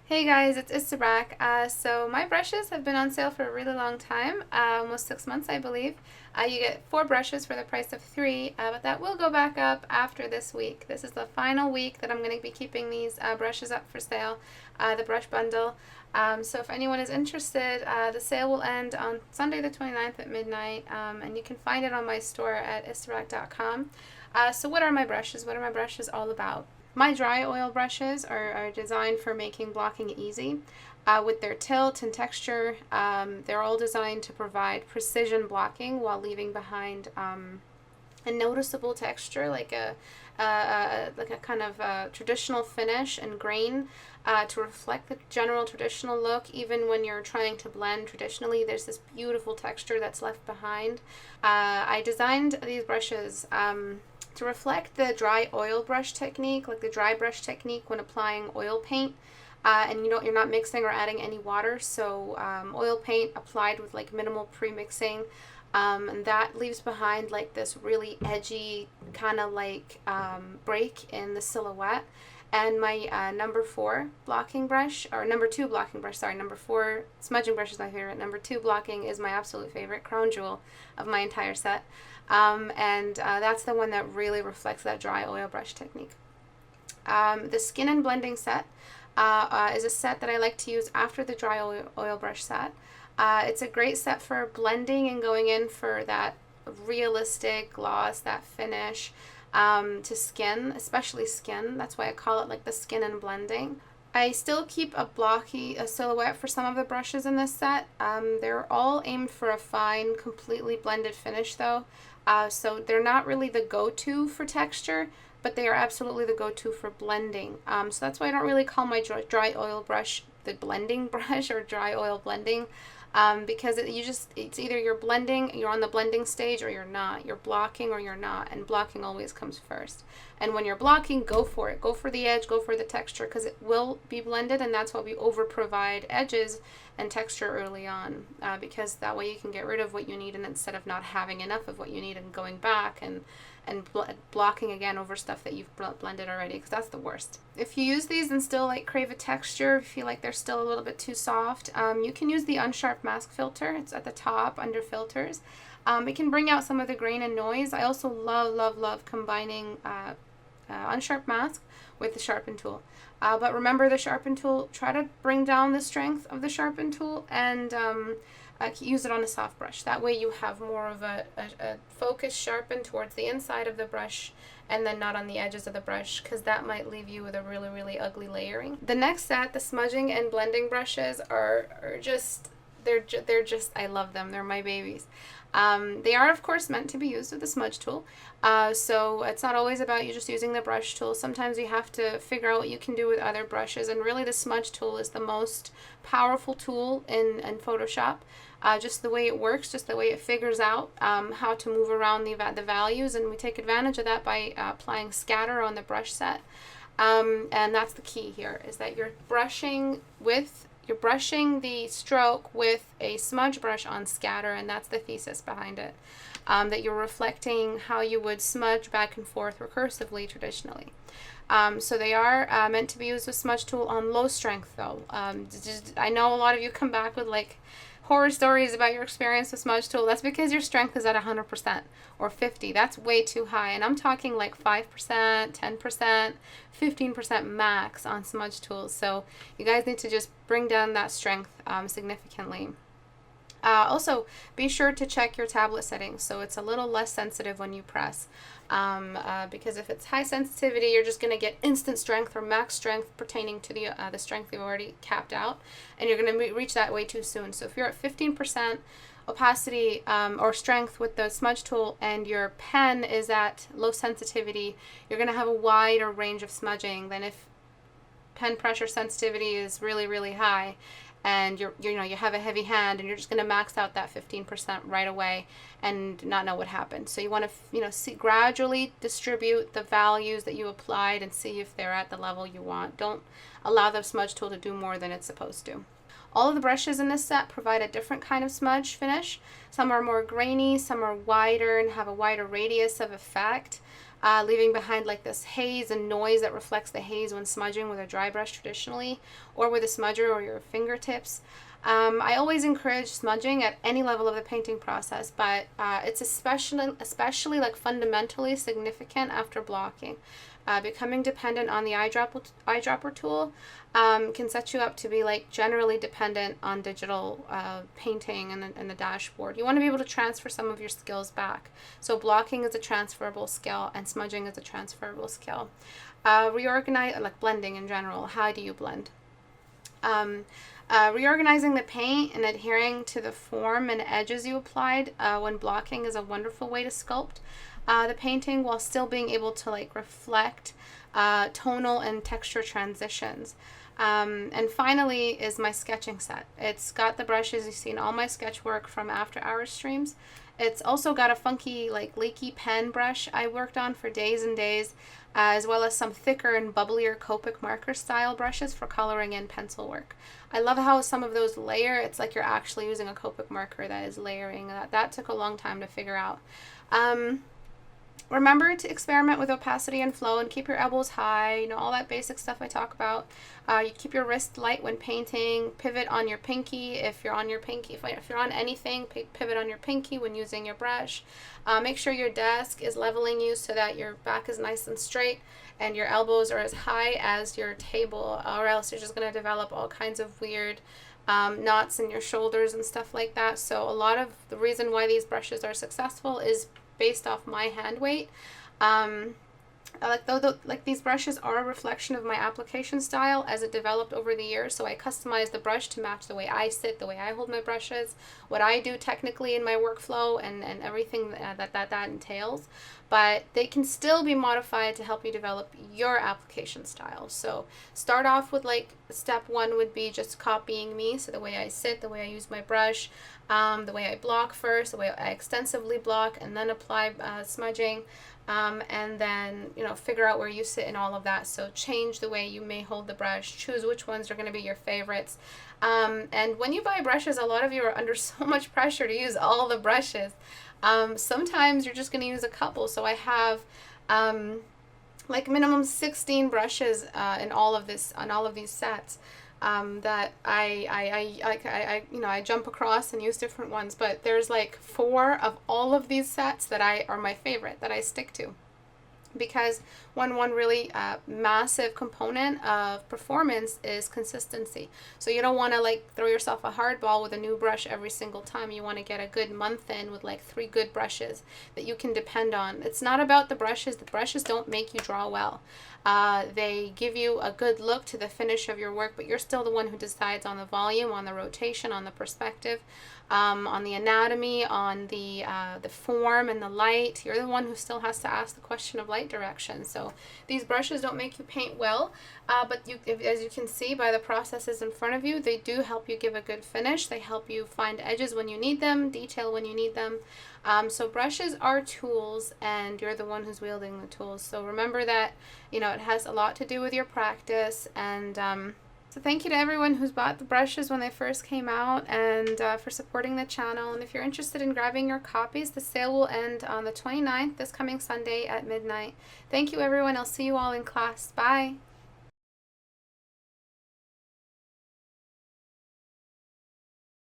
Hey guys, it's Istebrak. So my brushes have been on sale for a really long time, almost 6 months I believe. You get 4 brushes for the price of 3, but that will go back up after this week. This is the final week that I'm going to be keeping these brushes up for sale, the brush bundle. So if anyone is interested, the sale will end on Sunday the 29th at midnight, and you can find it on my store at istebrak.com. So what are my brushes? What are my brushes all about? My dry oil brushes are designed for making blocking easy. With their tilt and texture, they're all designed to provide precision blocking while leaving behind a noticeable texture, like a kind of traditional finish and grain to reflect the general traditional look. Even when you're trying to blend traditionally, there's this beautiful texture that's left behind. I designed these brushes to reflect the dry oil brush technique, like the dry brush technique when applying oil paint. And you're not mixing or adding any water, so oil paint applied with like minimal pre-mixing, and that leaves behind like this really edgy kind of like break in the silhouette. And my number 4 blocking brush, or number 2 blocking brush, sorry, number 4 smudging brush is my favorite. Number 2 blocking is my absolute favorite, crown jewel of my entire set. And that's the one that really reflects that dry oil brush technique. The skin and blending set is a set that I like to use after the dry oil brush set. It's a great set for blending and going in for that realistic gloss, that finish to skin, especially skin. That's why I call it like the skin and blending. I still keep a blocky silhouette for some of the brushes in this set. They're all aimed for a fine, completely blended finish though. So they're not really the go-to for texture, but they are absolutely the go-to for blending. So that's why I don't really call my dry oil brush the blending brush or dry oil blending, because it's either you're blending, you're on the blending stage, or you're not. You're blocking or you're not, and blocking always comes first. And when you're blocking, go for it. Go for the edge, go for the texture, because it will be blended, and that's why we over provide edges and texture early on, because that way you can get rid of what you need, and instead of not having enough of what you need and going back and blocking again over stuff that you've blended already, because that's the worst. If you use these and still like crave a texture, feel like they're still a little bit too soft, you can use the unsharp mask filter. It's at the top under filters. It can bring out some of the grain and noise. I also love combining unsharp mask with the sharpen tool. But remember the sharpen tool, try to bring down the strength of the sharpen tool and use it on a soft brush. That way you have more of a focus sharpen towards the inside of the brush and then not on the edges of the brush, because that might leave you with a really ugly layering. The next set, the smudging and blending brushes, are just, they're just, I love them. They're my babies. They are, of course, meant to be used with the smudge tool. So it's not always about you just using the brush tool. Sometimes you have to figure out what you can do with other brushes, and really the smudge tool is the most powerful tool in Photoshop. Just the way it works, just the way it figures out how to move around the values, and we take advantage of that by applying scatter on the brush set. And that's the key here, is that you're brushing the stroke with a smudge brush on scatter, and that's the thesis behind it. That you're reflecting how you would smudge back and forth recursively traditionally. So they are meant to be used with smudge tool on low strength though. I know a lot of you come back with like horror stories about your experience with smudge tool. That's because your strength is at 100% or 50. That's way too high, and I'm talking like 5%, 10%, 15% max on smudge tools. So you guys need to just bring down that strength significantly. Also, be sure to check your tablet settings so it's a little less sensitive when you press, because if it's high sensitivity, you're just going to get instant strength or max strength pertaining to the strength you've already capped out, and you're going to reach that way too soon. So if you're at 15% opacity or strength with the smudge tool and your pen is at low sensitivity, you're going to have a wider range of smudging than if pen pressure sensitivity is really high and you have a heavy hand, and you're just going to max out that 15% right away and not know what happened. So you want to gradually distribute the values that you applied and see if they're at the level you want. Don't allow the smudge tool to do more than it's supposed to. All of the brushes in this set provide a different kind of smudge finish. Some are more grainy, some are wider and have a wider radius of effect. leaving behind like this haze and noise that reflects the haze when smudging with a dry brush traditionally, or with a smudger or your fingertips. I always encourage smudging at any level of the painting process, but it's especially like fundamentally significant after blocking. Becoming dependent on the eyedropper tool can set you up to be like generally dependent on digital painting and the dashboard. You want to be able to transfer some of your skills back. So blocking is a transferable skill, and smudging is a transferable skill. Reorganize, like blending in general. How do you blend? Reorganizing the paint and adhering to the form and edges you applied when blocking is a wonderful way to sculpt the painting while still being able to like reflect tonal and texture transitions. And finally is my sketching set. It's got the brushes you see in all my sketch work from after hours streams. It's also got a funky like leaky pen brush I worked on for days and days, as well as some thicker and bubblier Copic marker style brushes for coloring in pencil work. I love how some of those layer. It's like you're actually using a Copic marker that is layering. That took a long time to figure out. Remember to experiment with opacity and flow and keep your elbows high, you know, all that basic stuff I talk about. You keep your wrist light when painting, pivot on your pinky if you're on your pinky. If you're on anything, pivot on your pinky when using your brush. Make sure your desk is leveling you so that your back is nice and straight and your elbows are as high as your table, or else you're just going to develop all kinds of weird knots in your shoulders and stuff like that. So a lot of the reason why these brushes are successful is based off my hand weight. Like these brushes are a reflection of my application style as it developed over the years, so I customized the brush to match the way I sit, the way I hold my brushes, what I do technically in my workflow, and everything that entails. But they can still be modified to help you develop your application style. So start off with like step one would be just copying me, so the way I sit, the way I use my brush, the way I block first, the way I extensively block, and then apply smudging. And then, you know, figure out where you sit in all of that. So change the way you may hold the brush, choose which ones are going to be your favorites. And when you buy brushes, a lot of you are under so much pressure to use all the brushes. Sometimes you're just going to use a couple. So I have like minimum 16 brushes in all of this, on all of these sets. That I jump across and use different ones, but there's like 4 of all of these sets that are my favorite, that I stick to, because one really massive component of performance is consistency. So you don't want to like throw yourself a hard ball with a new brush every single time. You want to get a good month in with like 3 good brushes that you can depend on. It's not about the brushes. The brushes don't make you draw well. They give you a good look to the finish of your work, but you're still the one who decides on the volume, on the rotation, on the perspective, on the anatomy, on the form and the light. You're the one who still has to ask the question of light direction. So these brushes don't make you paint well, but as you can see by the processes in front of you, they do help you give a good finish. They help you find edges when you need them, detail when you need them. So brushes are tools, and you're the one who's wielding the tools. So remember that, you know, it has a lot to do with your practice. And so thank you to everyone who's bought the brushes when they first came out, and for supporting the channel. And if you're interested in grabbing your copies, the sale will end on the 29th, this coming Sunday at midnight. Thank you, everyone. I'll see you all in class. Bye.